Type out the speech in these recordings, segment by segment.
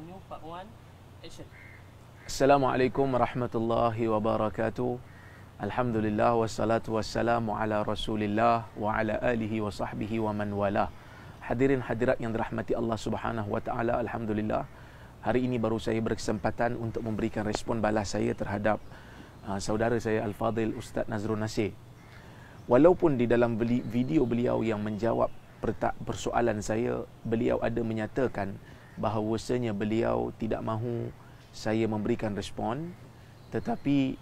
continue part 1 action. Assalamualaikum warahmatullahi wabarakatuh. Alhamdulillah wassalatu wassalamu ala Rasulillah wa ala alihi wa sahbihi wa man walah. Hadirin hadirat yang dirahmati Allah Subhanahu wa taala, alhamdulillah. Hari ini baru saya berkesempatan untuk memberikan respon balas saya terhadap saudara saya Al-Fadhil Ustaz Nazrul Nasir. Walaupun di dalam video beliau yang menjawab persoalan saya, beliau ada menyatakan bahawasanya beliau tidak mahu saya memberikan respon, tetapi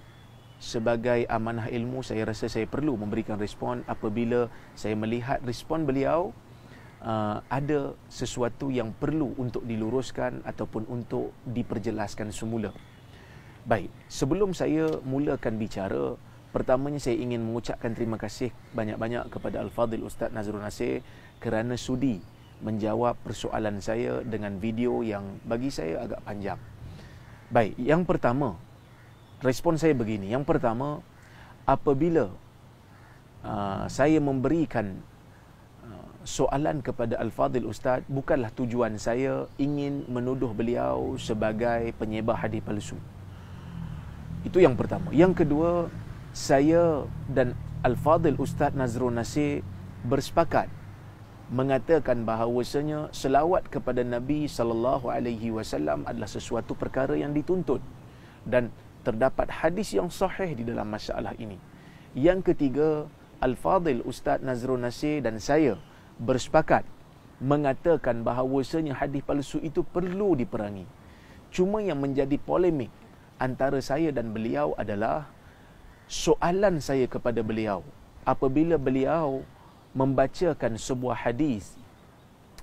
sebagai amanah ilmu saya rasa saya perlu memberikan respon apabila saya melihat respon beliau ada sesuatu yang perlu untuk diluruskan ataupun untuk diperjelaskan semula. Baik, sebelum saya mulakan bicara, pertamanya saya ingin mengucapkan terima kasih banyak-banyak kepada Al-Fadhil Ustaz Nazrul Nasir kerana sudi menjawab persoalan saya dengan video yang bagi saya agak panjang. Baik, yang pertama, respon saya begini. Yang pertama, apabila saya memberikan soalan kepada Al-Fadhil Ustaz, bukanlah tujuan saya ingin menuduh beliau sebagai penyebar hadis palsu. Itu yang pertama. Yang kedua, saya dan Al-Fadhil Ustaz Nazrul Nasir bersepakat mengatakan bahawasanya selawat kepada Nabi sallallahu alaihi wasallam adalah sesuatu perkara yang dituntut dan terdapat hadis yang sahih di dalam masalah ini. Yang ketiga, Al-Fadhil Ustaz Nazrul Nasir dan saya bersepakat mengatakan bahawasanya hadis palsu itu perlu diperangi. Cuma yang menjadi polemik antara saya dan beliau adalah soalan saya kepada beliau apabila beliau membacakan sebuah hadis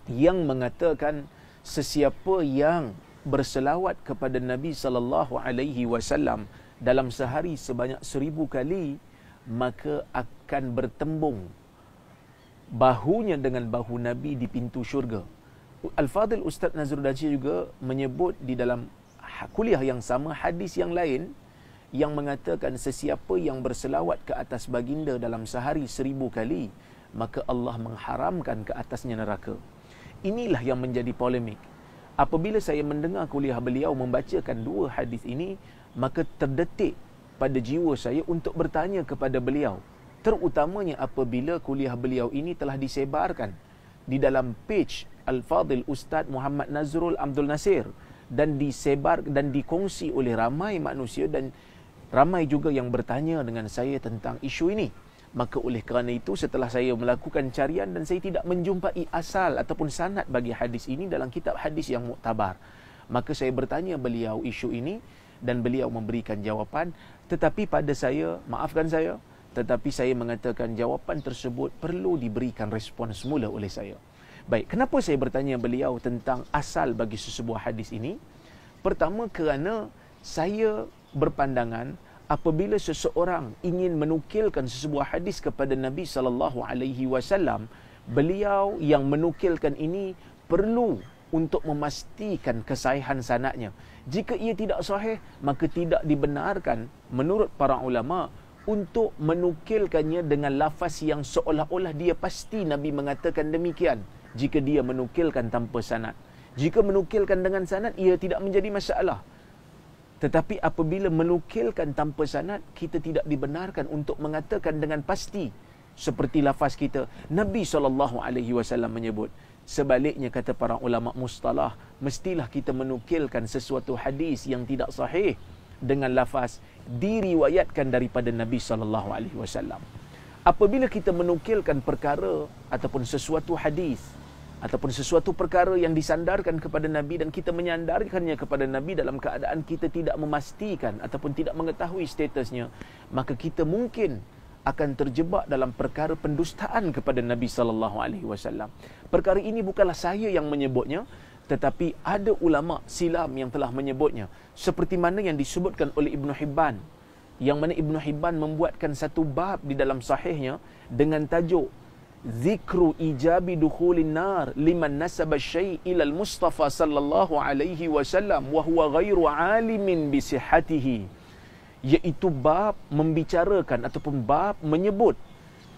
yang mengatakan sesiapa yang berselawat kepada Nabi sallallahu alaihi wasallam dalam sehari sebanyak 1000 kali, maka akan bertembung bahunya dengan bahu Nabi di pintu syurga. Al-Fadhil Ustaz Nazrul Nasir juga menyebut di dalam kuliah yang sama hadis yang lain yang mengatakan sesiapa yang berselawat ke atas baginda dalam sehari 1000 kali, maka Allah mengharamkan ke atasnya neraka. Inilah yang menjadi polemik. Apabila saya mendengar kuliah beliau membacakan dua hadis ini, maka terdetik pada jiwa saya untuk bertanya kepada beliau, terutamanya apabila kuliah beliau ini telah disebarkan di dalam page Al-Fadhil Ustaz Muhammad Nazrul Abdul Nasir dan disebar dan dikongsi oleh ramai manusia dan ramai juga yang bertanya dengan saya tentang isu ini. Maka oleh kerana itu, setelah saya melakukan carian dan saya tidak menjumpai asal ataupun sanad bagi hadis ini dalam kitab hadis yang muktabar, maka saya bertanya beliau isu ini dan beliau memberikan jawapan. Tetapi pada saya, maafkan saya, tetapi saya mengatakan jawapan tersebut perlu diberikan respon semula oleh saya. Baik, kenapa saya bertanya beliau tentang asal bagi sesebuah hadis ini? Pertama, kerana saya berpandangan apabila seseorang ingin menukilkan sesebuah hadis kepada Nabi sallallahu alaihi wasallam, beliau yang menukilkan ini perlu untuk memastikan kesahihan sanadnya. Jika ia tidak sahih, maka tidak dibenarkan menurut para ulama untuk menukilkannya dengan lafaz yang seolah-olah dia pasti Nabi mengatakan demikian. Jika dia menukilkan tanpa sanad, jika menukilkan dengan sanad, ia tidak menjadi masalah. Tetapi apabila menukilkan tanpa sanad, kita tidak dibenarkan untuk mengatakan dengan pasti seperti lafaz kita, Nabi SAW menyebut. Sebaliknya, kata para ulama mustalah, mestilah kita menukilkan sesuatu hadis yang tidak sahih dengan lafaz diriwayatkan daripada Nabi SAW. Apabila kita menukilkan perkara ataupun sesuatu hadis ataupun sesuatu perkara yang disandarkan kepada Nabi dan kita menyandarkannya kepada Nabi dalam keadaan kita tidak memastikan ataupun tidak mengetahui statusnya, maka kita mungkin akan terjebak dalam perkara pendustaan kepada Nabi sallallahu alaihi wasallam. Perkara ini bukanlah saya yang menyebutnya, tetapi ada ulama silam yang telah menyebutnya, seperti mana yang disebutkan oleh Ibn Hibban, yang mana Ibn Hibban membuatkan satu bab di dalam sahihnya dengan tajuk Zikru ijabi dukhulin nar liman nasaba syai' ilal Mustafa sallallahu alaihi wasallam wa huwa ghairu alimin bi sihhatihi, iaitu bab membicarakan ataupun bab menyebut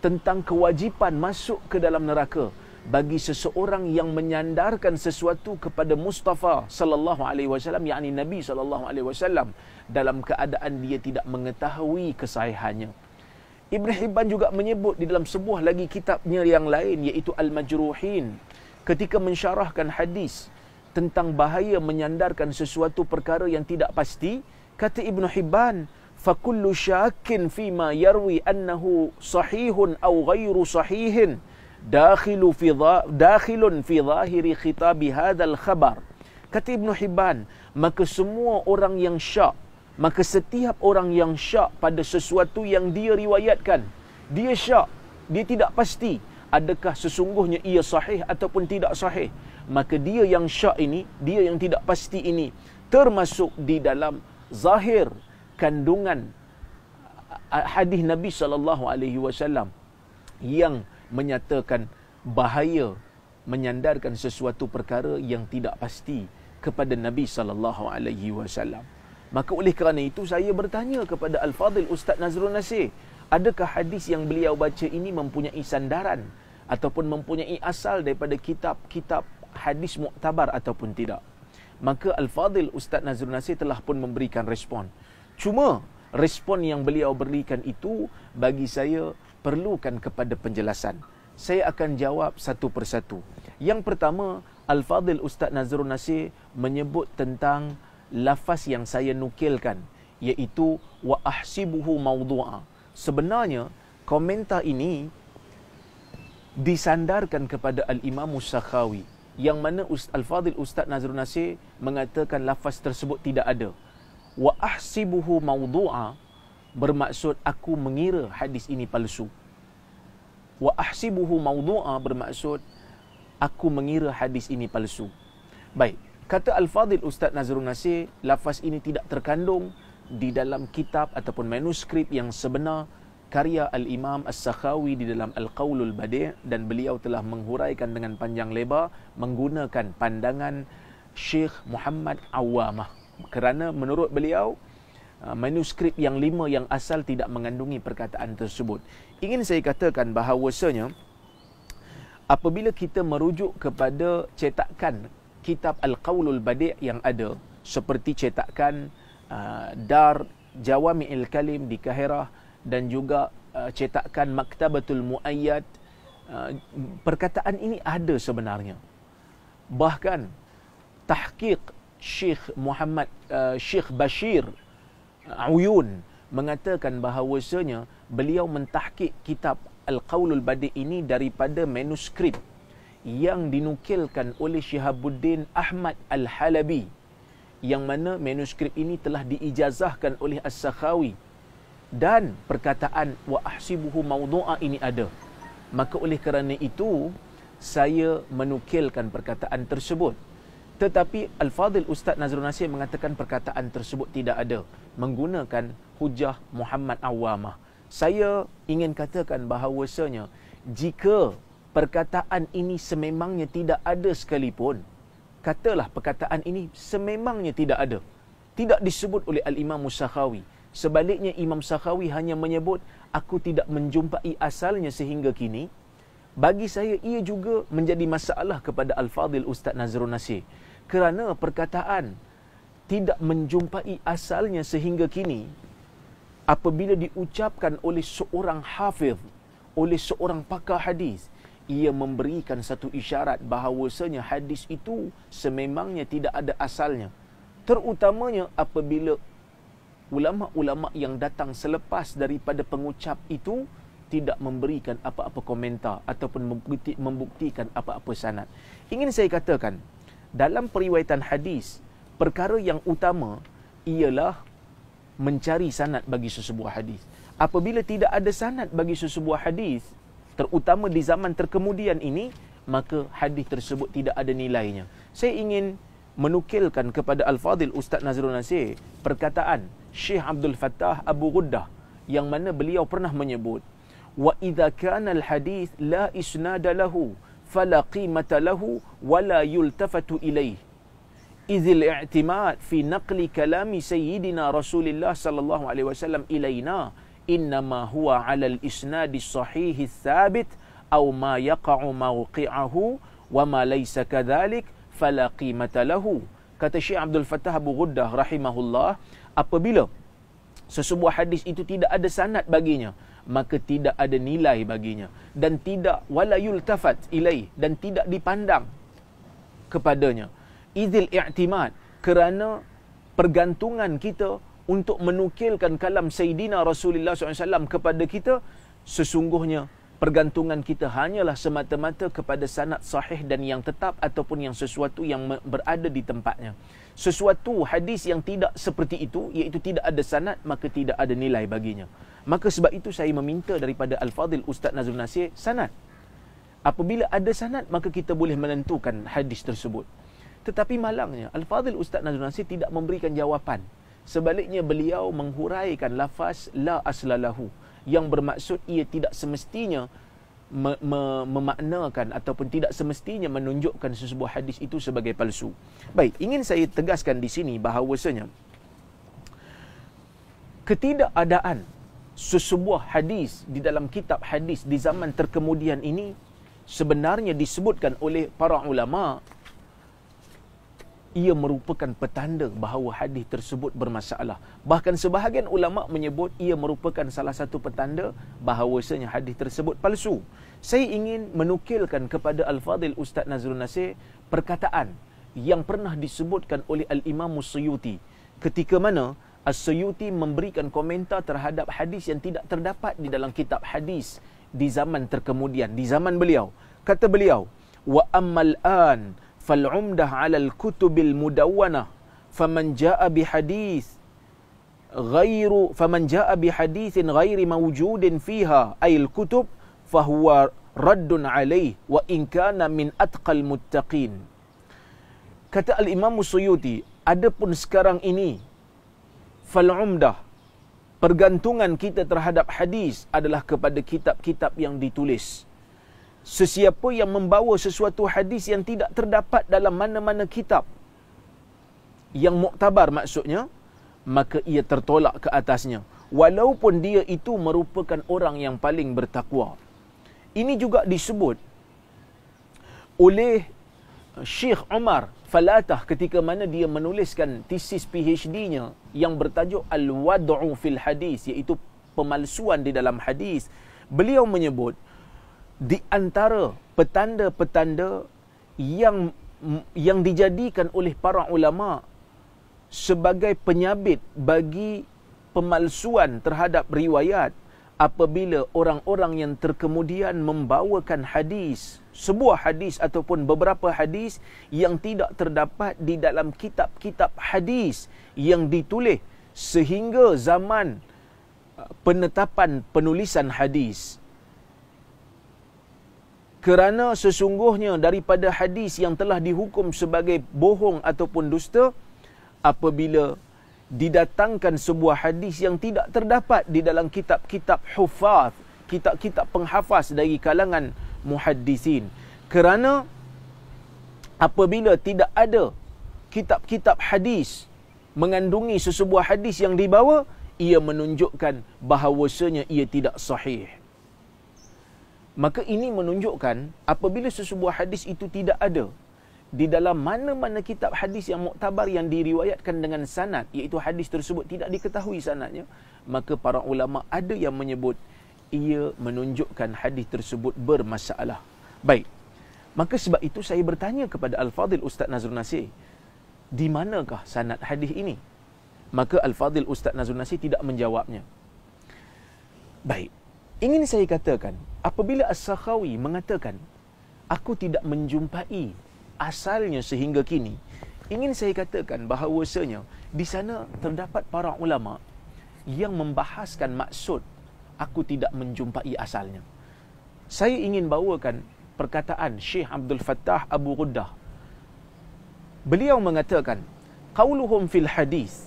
tentang kewajipan masuk ke dalam neraka bagi seseorang yang menyandarkan sesuatu kepada Mustafa sallallahu alaihi wasallam, yakni Nabi sallallahu alaihi wasallam, dalam keadaan dia tidak mengetahui kesahihannya. Ibn Hibban juga menyebut di dalam sebuah lagi kitabnya yang lain, iaitu Al-Majruhin, ketika mensyarahkan hadis tentang bahaya menyandarkan sesuatu perkara yang tidak pasti, kata Ibn Hibban, فَكُلُّ شَاكٍ فِيمَا يَرْوِي أَنَّهُ صَحِيحٌ أَوْ غَيْرُ صَحِيحٍ دَاخِلٌ فِي ظَاهِرِ خِطَابِ هَذَا الْخَبَرِ. Kata Ibn Hibban, maka semua orang yang syak, maka setiap orang yang syak pada sesuatu yang dia riwayatkan, dia syak, dia tidak pasti adakah sesungguhnya ia sahih ataupun tidak sahih, maka dia yang syak ini, dia yang tidak pasti ini, termasuk di dalam zahir kandungan hadis Nabi sallallahu alaihi wasallam yang menyatakan bahaya menyandarkan sesuatu perkara yang tidak pasti kepada Nabi sallallahu alaihi wasallam. Maka oleh kerana itu saya bertanya kepada Al-Fadhil Ustaz Nazrul Nasir, adakah hadis yang beliau baca ini mempunyai sandaran ataupun mempunyai asal daripada kitab-kitab hadis muktabar ataupun tidak? Maka Al-Fadhil Ustaz Nazrul Nasir telah pun memberikan respon. Cuma respon yang beliau berikan itu bagi saya perlukan kepada penjelasan. Saya akan jawab satu persatu. Yang pertama, Al-Fadhil Ustaz Nazrul Nasir menyebut tentang lafaz yang saya nukilkan, iaitu wa ahsibuhu mawdu'a. Sebenarnya komentar ini disandarkan kepada Al-Imam Sakhawi, yang mana Al-Fadhil Ustaz Nazrul Nasir mengatakan lafaz tersebut tidak ada. Wa ahsibuhu mawdu'a bermaksud aku mengira hadis ini palsu. Wa ahsibuhu mawdu'a bermaksud aku mengira hadis ini palsu. Baik, kata Al-Fadhil Ustaz Nazrul Nasir, lafaz ini tidak terkandung di dalam kitab ataupun manuskrip yang sebenar karya Al-Imam As-Sakhawi di dalam Al-Qaulul Badi', dan beliau telah menghuraikan dengan panjang lebar menggunakan pandangan Syekh Muhammad Awamah, kerana menurut beliau manuskrip yang 5 yang asal tidak mengandungi perkataan tersebut. Ingin saya katakan bahawasanya apabila kita merujuk kepada cetakan kitab Al-Qaulul Badi' yang ada, seperti cetakan Dar Jawami'il Kalim di Kahirah dan juga cetakan Maktabatul Muayyad, perkataan ini ada sebenarnya. Bahkan tahqiq Syekh Bashir Uyun mengatakan bahawasanya beliau mentahqiq kitab Al-Qaulul Badi' ini daripada manuskrip yang dinukilkan oleh Syihabuddin Ahmad Al-Halabi, yang mana manuskrip ini telah diijazahkan oleh As-Sakhawi, dan perkataan wa ahsibuhu mawdu'a ini ada. Maka oleh kerana itu saya menukilkan perkataan tersebut. Tetapi Al-Fadhil Ustaz Nazrul Nasir mengatakan perkataan tersebut tidak ada, menggunakan hujah Muhammad Awamah. Saya ingin katakan bahawasanya jika perkataan ini sememangnya tidak ada sekalipun, katalah perkataan ini sememangnya tidak ada, tidak disebut oleh Al-Imam Sakhawi. Sebaliknya Imam Sakhawi hanya menyebut aku tidak menjumpai asalnya sehingga kini. Bagi saya ia juga menjadi masalah kepada Al-Fadhil Ustaz Nazrul Nasir, kerana perkataan tidak menjumpai asalnya sehingga kini apabila diucapkan oleh seorang hafiz, oleh seorang pakar hadis, ia memberikan satu isyarat bahawasanya hadis itu sememangnya tidak ada asalnya. Terutamanya apabila ulama-ulama yang datang selepas daripada pengucap itu tidak memberikan apa-apa komentar ataupun membuktikan apa-apa sanad. Ingin saya katakan, dalam periwayatan hadis, perkara yang utama ialah mencari sanad bagi sesebuah hadis. Apabila tidak ada sanad bagi sesebuah hadis, terutama di zaman terkemudian ini, maka hadis tersebut tidak ada nilainya. Saya ingin menukilkan kepada Al-Fadhil Ustaz Nazrul Nasir perkataan Syekh Abdul Fattah Abu Ghuddah, yang mana beliau pernah menyebut, wa idza kana al-hadis la isnada lahu fala qimata lahu wala yultafatu ilaih idhil i'timad fi naqli kalami sayyidina Rasulillah sallallahu alaihi wasallam ilaina innama huwa 'ala al-isnad as-sahih ats-thabit au ma yaqa'u mawqi'ahu wa ma laysa kadzalik fala qimata lahu. Kata Syekh Abdul Fattah Abu Ghuddah rahimahullah, apabila sesebuah hadis itu tidak ada sanad baginya, maka tidak ada nilai baginya, dan tidak wala yultafat ilaih, dan tidak dipandang kepadanya. Idzil i'timad, kerana pergantungan kita untuk menukilkan kalam Sayyidina Rasulullah SAW kepada kita, sesungguhnya pergantungan kita hanyalah semata-mata kepada sanad sahih dan yang tetap, ataupun yang sesuatu yang berada di tempatnya. Sesuatu hadis yang tidak seperti itu, iaitu tidak ada sanad, maka tidak ada nilai baginya. Maka sebab itu saya meminta daripada Al-Fadhil Ustaz Nazrul Nasir sanad. Apabila ada sanad, maka kita boleh menentukan hadis tersebut. Tetapi malangnya Al-Fadhil Ustaz Nazrul Nasir tidak memberikan jawapan. Sebaliknya beliau menghuraikan lafaz la aslalahu, yang bermaksud ia tidak semestinya memaknakan ataupun tidak semestinya menunjukkan sesebuah hadis itu sebagai palsu. Baik, ingin saya tegaskan di sini bahawasanya ketidakadaan sesebuah hadis di dalam kitab hadis di zaman terkemudian ini sebenarnya disebutkan oleh para ulama, ia merupakan petanda bahawa hadis tersebut bermasalah. Bahkan sebahagian ulama menyebut ia merupakan salah satu petanda bahawasanya hadis tersebut palsu. Saya ingin menukilkan kepada Al-Fadhil Ustaz Nazrul Nasir perkataan yang pernah disebutkan oleh Al-Imam As-Suyuti, ketika mana As-Suyuti memberikan komentar terhadap hadis yang tidak terdapat di dalam kitab hadis di zaman terkemudian, di zaman beliau. Kata beliau, wa ammal an فالعمدة على الكتب المدونة فمن جاء بحديث غير موجود فيها أي الكتب فهو رد عليه وإن كان من أتقى المتقين. Kata Al-Imam Suyuti, adapun sekarang ini fal'umdah, pergantungan kita terhadap hadis adalah kepada kitab-kitab yang ditulis. Sesiapa yang membawa sesuatu hadis yang tidak terdapat dalam mana-mana kitab yang muktabar maksudnya, maka ia tertolak ke atasnya, walaupun dia itu merupakan orang yang paling bertakwa. Ini juga disebut oleh Syekh Umar Falatah ketika mana dia menuliskan tesis PhD-nya yang bertajuk Al-Wad'u fil Hadis, iaitu pemalsuan di dalam hadis. Beliau menyebut di antara petanda-petanda yang dijadikan oleh para ulama sebagai penyabit bagi pemalsuan terhadap riwayat, apabila orang-orang yang terkemudian membawakan hadis, sebuah hadis ataupun beberapa hadis yang tidak terdapat di dalam kitab-kitab hadis yang ditulis sehingga zaman penetapan penulisan hadis. Kerana sesungguhnya daripada hadis yang telah dihukum sebagai bohong ataupun dusta, apabila didatangkan sebuah hadis yang tidak terdapat di dalam kitab-kitab hufaz, kitab-kitab penghafaz dari kalangan muhaddisin. Kerana apabila tidak ada kitab-kitab hadis mengandungi sesebuah hadis yang dibawa, ia menunjukkan bahawasanya ia tidak sahih. Maka ini menunjukkan apabila sesebuah hadis itu tidak ada di dalam mana-mana kitab hadis yang muktabar yang diriwayatkan dengan sanad, iaitu hadis tersebut tidak diketahui sanadnya, maka para ulama ada yang menyebut ia menunjukkan hadis tersebut bermasalah. Baik, maka sebab itu saya bertanya kepada Al-Fadhil Ustaz Nazrul Nasir, di manakah sanad hadis ini? Maka Al-Fadhil Ustaz Nazrul Nasir tidak menjawabnya. Baik, ingin saya katakan, apabila As-Sakhawi mengatakan aku tidak menjumpai asalnya sehingga kini, ingin saya katakan bahawasanya di sana terdapat para ulama yang membahaskan maksud aku tidak menjumpai asalnya. Saya ingin bawakan perkataan Syekh Abdul Fattah Abu Ghuddah. Beliau mengatakan, qauluhum fil hadis,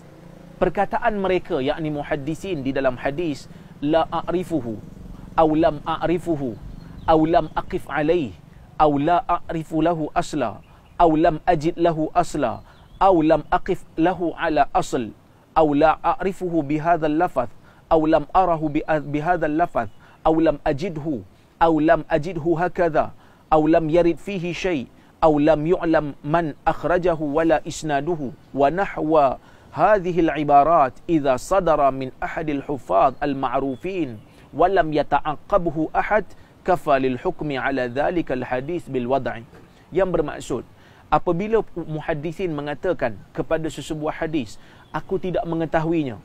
perkataan mereka yakni muhaddisin di dalam hadis, la a'rifuhu aw lam a'rifuhu aw lam aqif alayh aw la a'rifu lahu asla aw lam ajid lahu asla aw lam aqif lahu ala asl aw la a'rifuhu bihadha al-lafaz aw lam arahu bihadha al-lafaz aw lam ajidhu aw lam ajidhu hakadha aw lam yarid fihi syai' aw lam yu'lam man akhrajahu wala isnaduhu wa nahwa hadhihi al-ibarat idza sadara min ahadil huffaz al-ma'rufin wa lam yata'aqqabhu ahad kafa lil hukmi ala dhalika al-hadith bil wad'i. Yang bermaksud, apabila muhaddisin mengatakan kepada sesebuah hadis, aku tidak mengetahuinya,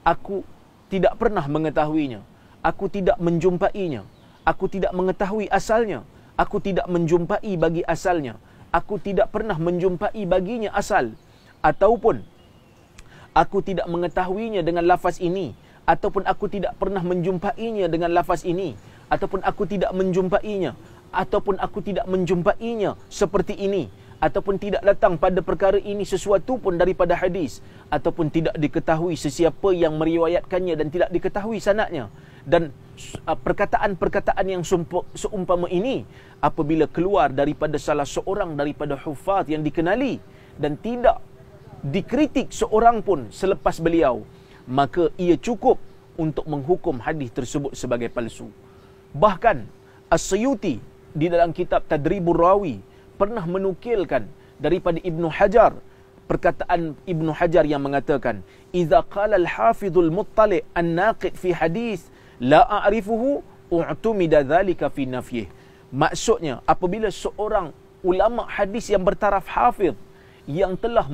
aku tidak pernah mengetahuinya, aku tidak menjumpainya, aku tidak mengetahui asalnya, aku tidak menjumpai bagi asalnya, aku tidak pernah menjumpai baginya asal, ataupun aku tidak mengetahuinya dengan lafaz ini, ataupun aku tidak pernah menjumpainya dengan lafaz ini, ataupun aku tidak menjumpainya, ataupun aku tidak menjumpainya seperti ini, ataupun tidak datang pada perkara ini sesuatu pun daripada hadis, ataupun tidak diketahui sesiapa yang meriwayatkannya dan tidak diketahui sanadnya. Dan perkataan-perkataan yang seumpama ini apabila keluar daripada salah seorang daripada hufaz yang dikenali dan tidak dikritik seorang pun selepas beliau, maka ia cukup untuk menghukum hadis tersebut sebagai palsu. Bahkan As-Suyuti di dalam kitab Tadribur Rawi pernah menukilkan daripada Ibnu Hajar, perkataan Ibnu Hajar yang mengatakan, "Idza qala al-hafidhul muttali' an-naqid fi hadis la a'rifuhu u'tumida dhalika fi nafyih." Maksudnya, apabila seorang ulama hadis yang bertaraf hafidh, yang telah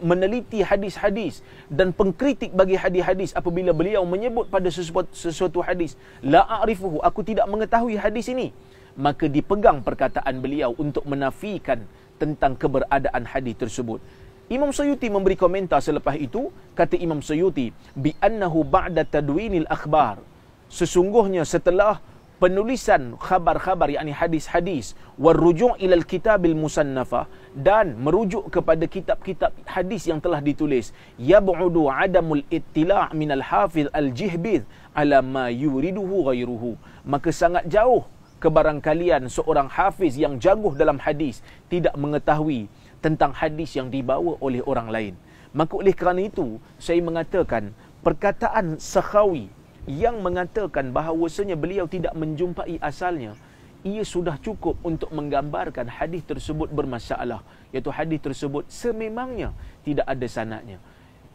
meneliti hadis-hadis dan pengkritik bagi hadis-hadis, apabila beliau menyebut pada sesuatu hadis, la a'rifuhu, aku tidak mengetahui hadis ini, maka dipegang perkataan beliau untuk menafikan tentang keberadaan hadis tersebut. Imam Suyuti memberi komentar selepas itu, kata Imam Suyuti, bi annahu ba'da tadwinil akhbar, sesungguhnya setelah penulisan khabar-khabar, yakni hadis-hadis, waruju' ilal kitabil musannafah, dan merujuk kepada kitab-kitab hadis yang telah ditulis, yab'udu adamul ittila' minal hafiz al-jihbidh ala ma yuriduhu ghairuhu, maka sangat jauh kebarangkalian seorang hafiz yang jaguh dalam hadis tidak mengetahui tentang hadis yang dibawa oleh orang lain. Maka oleh kerana itu, saya mengatakan perkataan Sakhawi yang mengatakan bahawasanya beliau tidak menjumpai asalnya, ia sudah cukup untuk menggambarkan hadis tersebut bermasalah, iaitu hadis tersebut sememangnya tidak ada sanadnya.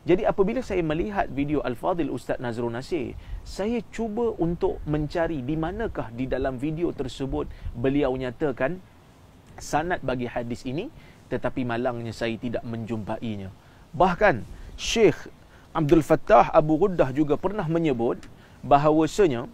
Jadi apabila saya melihat video Al-Fadhil Ustaz Nazrul Nasir, saya cuba untuk mencari di manakah di dalam video tersebut beliau nyatakan sanad bagi hadis ini, tetapi malangnya saya tidak menjumpainya. Bahkan Syekh Abdul Fattah Abu Ghuddah juga pernah menyebut bahawasanya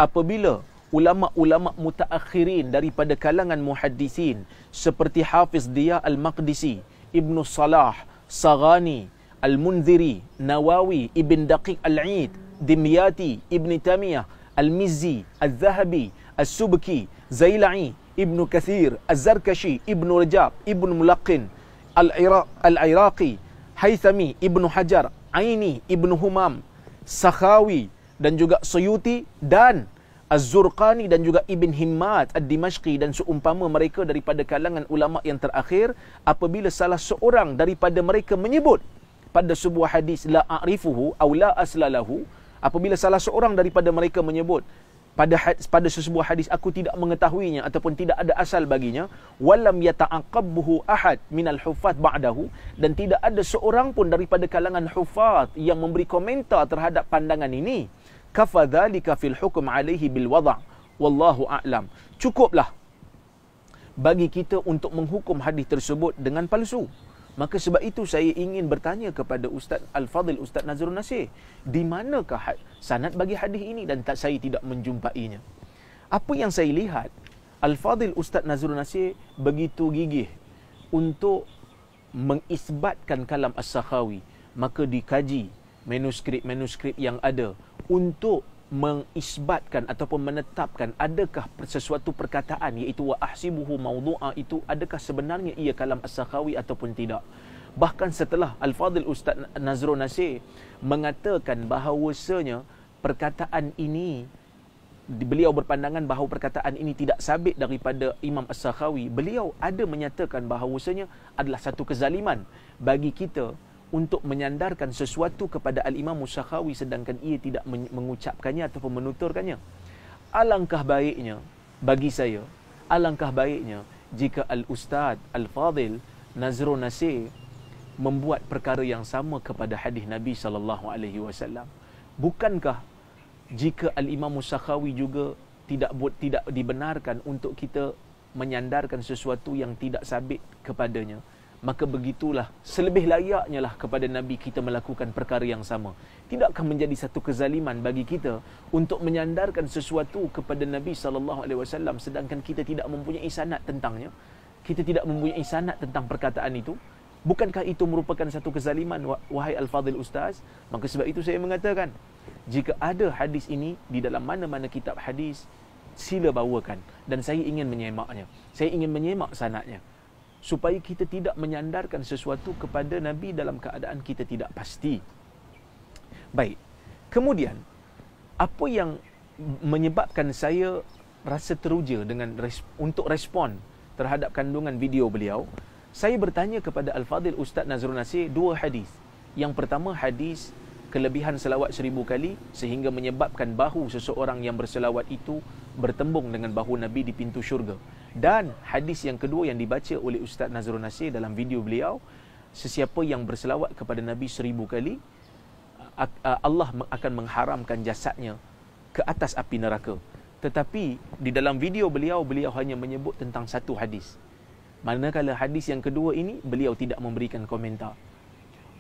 apabila ulama-ulama mutaakhirin daripada kalangan muhaddisin seperti Hafiz Diya Al-Maqdisi, Ibnu Salah, Saghani, Al-Munziri, Nawawi, Ibn Daqiq Al-Eid, Dimyati, Ibn Tamiyah, Al-Mizzi, Al-Zahabi, Al-Subki, Zaila'i, Ibn Kathir, Al-Zarkashi, Ibn Rajab, Ibn Mulaqin, Al-Iraqi, Haythami, Ibn Hajar, Aini, Ibn Humam, Sakhawi, dan juga Suyuti, dan Az-Zurqani, dan juga Ibn Himmat Ad-Dimashqi, dan seumpama mereka daripada kalangan ulama yang terakhir, apabila salah seorang daripada mereka menyebut pada sebuah hadis la a'rifuhu aw la aslalahu, apabila salah seorang daripada mereka menyebut pada sesebuah hadis aku tidak mengetahuinya ataupun tidak ada asal baginya, walam yata'aqqabhu ahad minal huffaz ba'dahu, dan tidak ada seorang pun daripada kalangan huffaz yang memberi komentar terhadap pandangan ini, kafadzalika fil hukm alaihi bil wada', wallahu a'lam, cukuplah bagi kita untuk menghukum hadis tersebut dengan palsu. Maka sebab itu saya ingin bertanya kepada Ustaz Al-Fadhil Ustaz Nazrul Nasir, di manakah sanad bagi hadis ini, dan saya tidak menjumpainya. Apa yang saya lihat, Al-Fadhil Ustaz Nazrul Nasir begitu gigih untuk mengisbatkan kalam As-Sakhawi, maka dikaji manuskrip-manuskrip yang ada untuk mengisbatkan ataupun menetapkan adakah sesuatu perkataan iaitu wa ahsibuhu mawdu'a itu adakah sebenarnya ia kalam As-Sakhawi ataupun tidak. Bahkan setelah Al-Fadhil Ustaz Nazrul Nasir mengatakan bahawasanya perkataan ini, beliau berpandangan bahawa perkataan ini tidak sabit daripada Imam As-Sakhawi, beliau ada menyatakan bahawasanya adalah satu kezaliman bagi kita untuk menyandarkan sesuatu kepada Al-Imam As-Sakhawi sedangkan ia tidak mengucapkannya ataupun menuturkannya. alangkah baiknya bagi saya, alangkah baiknya jika Al-Ustaz Al-Fadil Nazrul Nasir membuat perkara yang sama kepada hadis Nabi SAW. Bukankah jika Al-Imam Sakhawi juga tidak dibenarkan untuk kita menyandarkan sesuatu yang tidak sabit kepadanya, maka begitulah selebih layaknya lah kepada Nabi kita melakukan perkara yang sama. Tidakkah menjadi satu kezaliman bagi kita untuk menyandarkan sesuatu kepada Nabi SAW sedangkan kita tidak mempunyai sanad tentangnya, kita tidak mempunyai sanad tentang perkataan itu? Bukankah itu merupakan satu kezaliman, wahai Al-Fadil Ustaz? Maka sebab itu saya mengatakan, jika ada hadis ini di dalam mana-mana kitab hadis, sila bawakan. Dan saya ingin menyemaknya. Saya ingin menyemak sanadnya. Supaya kita tidak menyandarkan sesuatu kepada Nabi dalam keadaan kita tidak pasti. Baik. Kemudian, apa yang menyebabkan saya rasa teruja untuk respon terhadap kandungan video beliau? Saya bertanya kepada Al-Fadil Ustaz Nazrul Nasir dua hadis. Yang pertama, hadis kelebihan selawat 1000 kali sehingga menyebabkan bahu seseorang yang berselawat itu bertembung dengan bahu Nabi di pintu syurga. Dan hadis yang kedua yang dibaca oleh Ustaz Nazrul Nasir dalam video beliau, sesiapa yang berselawat kepada Nabi 1000 kali, Allah akan mengharamkan jasadnya ke atas api neraka. Tetapi di dalam video beliau hanya menyebut tentang satu hadis. Manakala hadis yang kedua ini, beliau tidak memberikan komentar.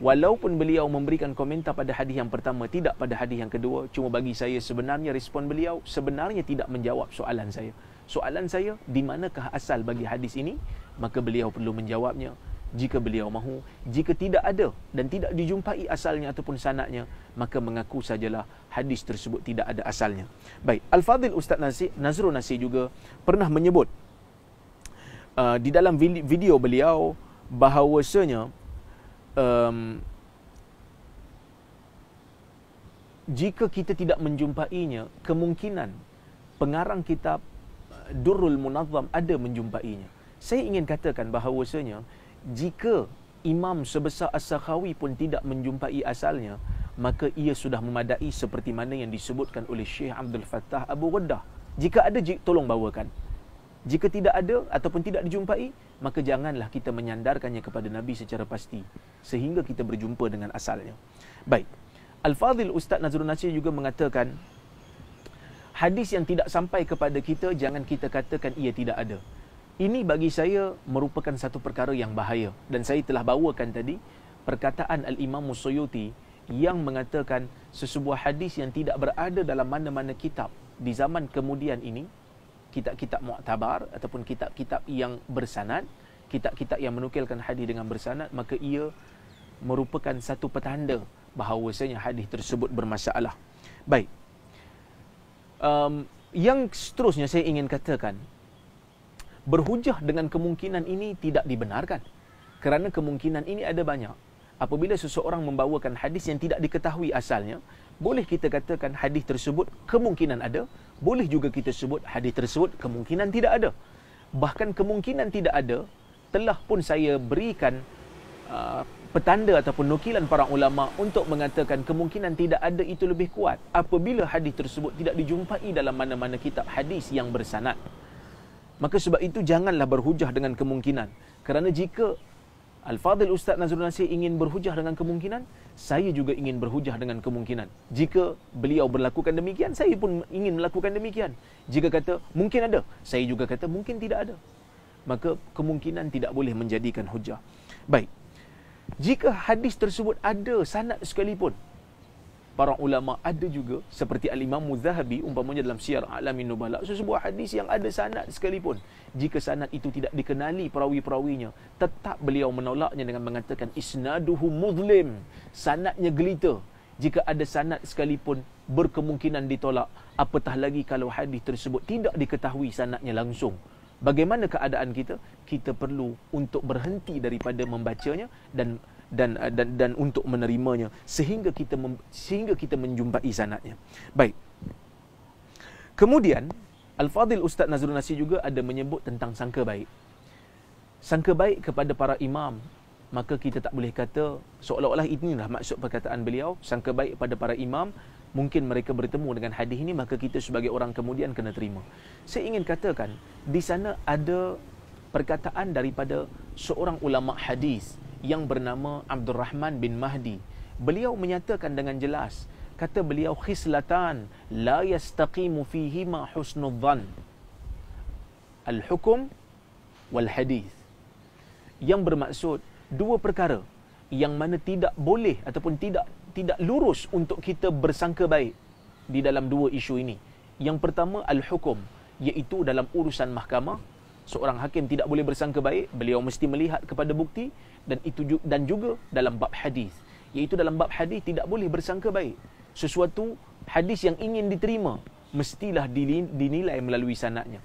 Walaupun beliau memberikan komentar pada hadis yang pertama, tidak pada hadis yang kedua, cuma bagi saya sebenarnya respon beliau sebenarnya tidak menjawab soalan saya. Soalan saya, di manakah asal bagi hadis ini? Maka beliau perlu menjawabnya jika beliau mahu. Jika tidak ada dan tidak dijumpai asalnya ataupun sanadnya, maka mengaku sajalah hadis tersebut tidak ada asalnya. Baik, Al-Fadil Ustaz Nazrul Nasir juga pernah menyebut di dalam video beliau bahawasanya jika kita tidak menjumpainya, kemungkinan pengarang kitab Durrul Munazzam ada menjumpainya. Saya ingin katakan bahawasanya jika imam sebesar As-Sakhawi pun tidak menjumpai asalnya, maka ia sudah memadai seperti mana yang disebutkan oleh Syekh Abdul Fattah Abu Ghaddah. Jika ada, tolong bawakan. Jika tidak ada ataupun tidak dijumpai, maka janganlah kita menyandarkannya kepada Nabi secara pasti sehingga kita berjumpa dengan asalnya. Baik. Al-Fadil Ustaz Nazrul Nasir juga mengatakan, hadis yang tidak sampai kepada kita, jangan kita katakan ia tidak ada. Ini bagi saya merupakan satu perkara yang bahaya. Dan saya telah bawakan tadi perkataan Al-Imam Suyuti yang mengatakan sesebuah hadis yang tidak berada dalam mana-mana kitab di zaman kemudian ini, kitab-kitab mu'tabar ataupun kitab-kitab yang bersanad, kitab-kitab yang menukilkan hadis dengan bersanad, maka ia merupakan satu petanda bahawasanya hadis tersebut bermasalah. Baik. Yang seterusnya saya ingin katakan, berhujah dengan kemungkinan ini tidak dibenarkan. Kerana kemungkinan ini ada banyak. Apabila seseorang membawakan hadis yang tidak diketahui asalnya, boleh kita katakan hadis tersebut kemungkinan ada, boleh juga kita sebut hadis tersebut kemungkinan tidak ada. Bahkan kemungkinan tidak ada telah pun saya berikan petanda ataupun nukilan para ulama untuk mengatakan kemungkinan tidak ada itu lebih kuat apabila hadis tersebut tidak dijumpai dalam mana-mana kitab hadis yang bersanad. Maka sebab itu janganlah berhujah dengan kemungkinan. Kerana jika Al-Fadil Ustaz Nazrul Nasir ingin berhujah dengan kemungkinan, saya juga ingin berhujah dengan kemungkinan. Jika beliau berlakukan demikian, saya pun ingin melakukan demikian. Jika kata mungkin ada, saya juga kata mungkin tidak ada. Maka kemungkinan tidak boleh menjadikan hujah. Baik. Jika hadis tersebut ada sanad sekalipun, para ulama ada juga seperti Al-Imam Zahabi umpamanya dalam Syiar A'lamin Nubala, sesebuah hadis yang ada sanad sekalipun, jika sanad itu tidak dikenali perawi-perawinya, tetap beliau menolaknya dengan mengatakan isnaduhu mudlim, sanadnya gelita. Jika ada sanad sekalipun berkemungkinan ditolak, apatah lagi kalau hadis tersebut tidak diketahui sanadnya langsung. Bagaimana keadaan kita? Kita perlu untuk berhenti daripada membacanya dan untuk menerimanya sehingga kita menjumpai sanadnya. Baik. Kemudian Al-Fadil Ustaz Nazrul Nasir juga ada menyebut tentang sangka baik. Sangka baik kepada para imam, maka kita tak boleh kata seolah-olah inilah maksud perkataan beliau, sangka baik pada para imam, mungkin mereka bertemu dengan hadis ini, maka kita sebagai orang kemudian kena terima. Saya ingin katakan, di sana ada perkataan daripada seorang ulama hadis yang bernama Abdul Rahman bin Mahdi. Beliau menyatakan dengan jelas, kata beliau, khislatan la yastaqimu fihima husnul dhan, al-hukum wal hadis. Yang bermaksud dua perkara yang mana tidak boleh ataupun tidak lurus untuk kita bersangka baik di dalam dua isu ini. Yang pertama al-hukum, iaitu dalam urusan mahkamah, seorang hakim tidak boleh bersangka baik, beliau mesti melihat kepada bukti, dan juga dalam bab hadis, iaitu dalam bab hadis tidak boleh bersangka baik. Sesuatu hadis yang ingin diterima mestilah dinilai melalui sanadnya.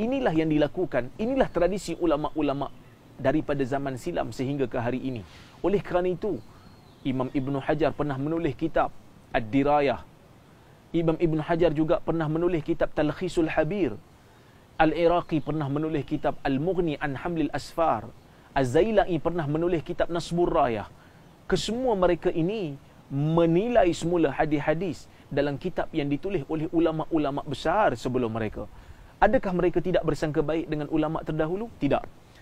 Inilah yang dilakukan, inilah tradisi ulama-ulama daripada zaman silam sehingga ke hari ini. Oleh kerana itu, Imam Ibn Hajar pernah menulis kitab Ad-Dirayah. Imam Ibn Hajar juga pernah menulis kitab Talkhisul Habir. Al-Iraqi pernah menulis kitab Al-Mughni an Hamlil Asfar. Az-Zailai pernah menulis kitab Nasbur Rayah. Kesemua mereka ini menilai semula hadis-hadis dalam kitab yang ditulis oleh ulama-ulama besar sebelum mereka. Adakah mereka tidak bersangka baik dengan ulama terdahulu? Tidak.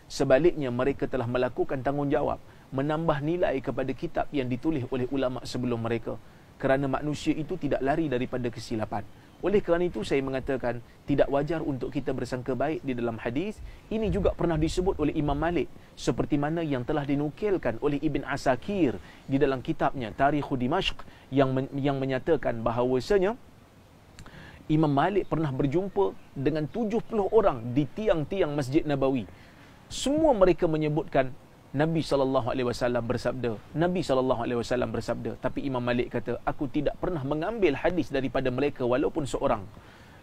Sebaliknya, mereka telah melakukan tanggungjawab, menambah nilai kepada kitab yang ditulis oleh ulama sebelum mereka. Kerana manusia itu tidak lari daripada kesilapan. Oleh kerana itu, saya mengatakan tidak wajar untuk kita bersangka baik di dalam hadis. Ini juga pernah disebut oleh Imam Malik, seperti mana yang telah dinukilkan oleh Ibn Asakir di dalam kitabnya Tarikh Dimashq, yang menyatakan bahawasanya Imam Malik pernah berjumpa dengan 70 orang di tiang-tiang Masjid Nabawi. Semua mereka menyebutkan Nabi SAW bersabda, Nabi SAW bersabda. Tapi Imam Malik kata, aku tidak pernah mengambil hadis daripada mereka walaupun seorang.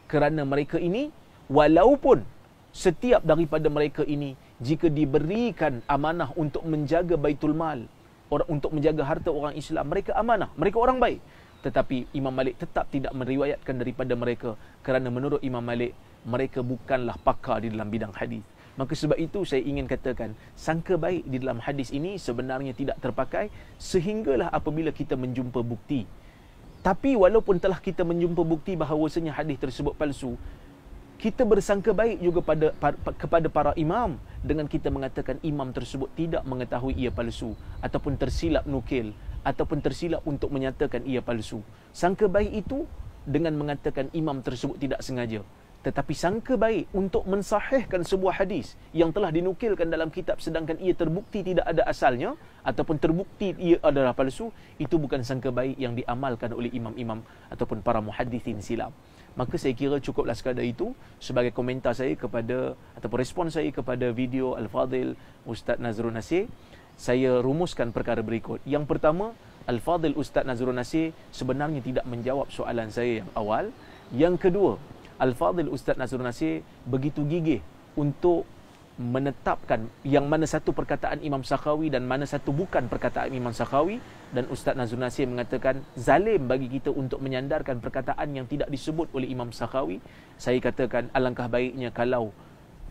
Kerana mereka ini, walaupun setiap daripada mereka ini, jika diberikan amanah untuk menjaga Baitul Mal, untuk menjaga harta orang Islam, mereka amanah, mereka orang baik. Tetapi Imam Malik tetap tidak meriwayatkan daripada mereka, kerana menurut Imam Malik, mereka bukanlah pakar di dalam bidang hadis. Maka sebab itu saya ingin katakan, sangka baik di dalam hadis ini sebenarnya tidak terpakai sehinggalah apabila kita menjumpa bukti. Tapi walaupun telah kita menjumpa bukti bahawasanya hadis tersebut palsu, kita bersangka baik juga kepada para imam dengan kita mengatakan imam tersebut tidak mengetahui ia palsu, ataupun tersilap nukil, ataupun tersilap untuk menyatakan ia palsu. Sangka baik itu dengan mengatakan imam tersebut tidak sengaja. Tetapi sangka baik untuk mensahihkan sebuah hadis yang telah dinukilkan dalam kitab sedangkan ia terbukti tidak ada asalnya, ataupun terbukti ia adalah palsu, itu bukan sangka baik yang diamalkan oleh imam-imam ataupun para muhadithin silam. Maka saya kira cukuplah sekadar itu sebagai komentar saya kepada, ataupun respon saya kepada video Al-Fadhil Ustaz Nazrul Nasir. Saya rumuskan perkara berikut. Yang pertama, Al-Fadhil Ustaz Nazrul Nasir sebenarnya tidak menjawab soalan saya yang awal. Yang kedua, Al-Fadhil Ustaz Nazrul Nasir begitu gigih untuk menetapkan yang mana satu perkataan Imam Sakhawi dan mana satu bukan perkataan Imam Sakhawi. Dan Ustaz Nazrul Nasir mengatakan zalim bagi kita untuk menyandarkan perkataan yang tidak disebut oleh Imam Sakhawi. Saya katakan alangkah baiknya kalau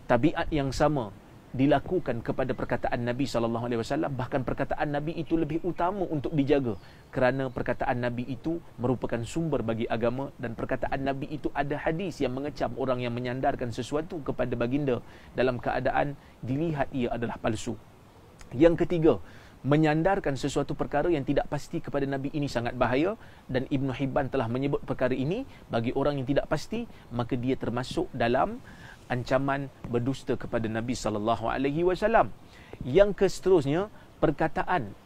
tabiat yang sama dilakukan kepada perkataan Nabi SAW. Bahkan perkataan Nabi itu lebih utama untuk dijaga, kerana perkataan Nabi itu merupakan sumber bagi agama, dan perkataan Nabi itu ada hadis yang mengecam orang yang menyandarkan sesuatu kepada baginda dalam keadaan dilihat ia adalah palsu. Yang ketiga, menyandarkan sesuatu perkara yang tidak pasti kepada Nabi ini sangat bahaya, dan Ibn Hibban telah menyebut perkara ini bagi orang yang tidak pasti, maka dia termasuk dalam ancaman berdusta kepada Nabi SAW. Yang seterusnya, perkataan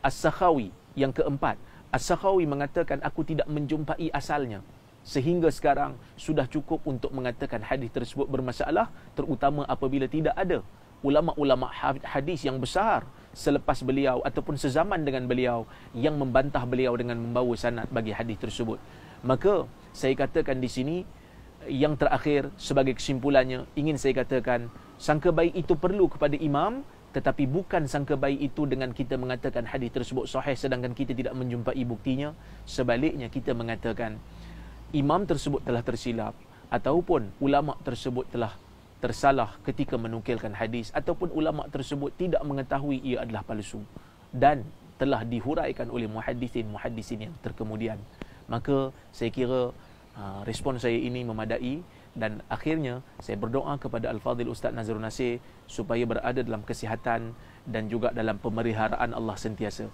As-Sakhawi. Yang keempat, As-Sakhawi mengatakan aku tidak menjumpai asalnya, sehingga sekarang sudah cukup untuk mengatakan hadis tersebut bermasalah, terutama apabila tidak ada ulama-ulama hadis yang besar selepas beliau ataupun sezaman dengan beliau yang membantah beliau dengan membawa sanad bagi hadis tersebut. Maka saya katakan di sini, yang terakhir sebagai kesimpulannya, ingin saya katakan sangka baik itu perlu kepada imam, tetapi bukan sangka baik itu dengan kita mengatakan hadis tersebut sahih sedangkan kita tidak menjumpai buktinya. Sebaliknya, kita mengatakan imam tersebut telah tersilap, ataupun ulama tersebut telah tersalah ketika menukilkan hadis, ataupun ulama tersebut tidak mengetahui ia adalah palsu dan telah dihuraikan oleh muhaddisin yang terkemudian. Maka saya kira respon saya ini memadai, dan akhirnya saya berdoa kepada Al-Fadhil Ustaz Nazrul Nasir supaya berada dalam kesihatan dan juga dalam pemeliharaan Allah sentiasa.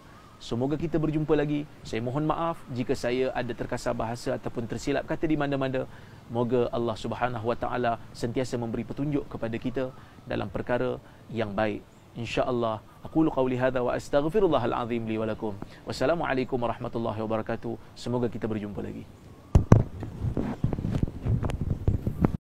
Semoga kita berjumpa lagi. Saya mohon maaf jika saya ada terkasar bahasa ataupun tersilap kata di mana-mana. Moga Allah Subhanahu Wa Taala sentiasa memberi petunjuk kepada kita dalam perkara yang baik. InsyaAllah. Aqulu qawli hadha wa astaghfirullahal azim li wa lakum. Wassalamualaikum warahmatullahi wabarakatuh. Semoga kita berjumpa lagi.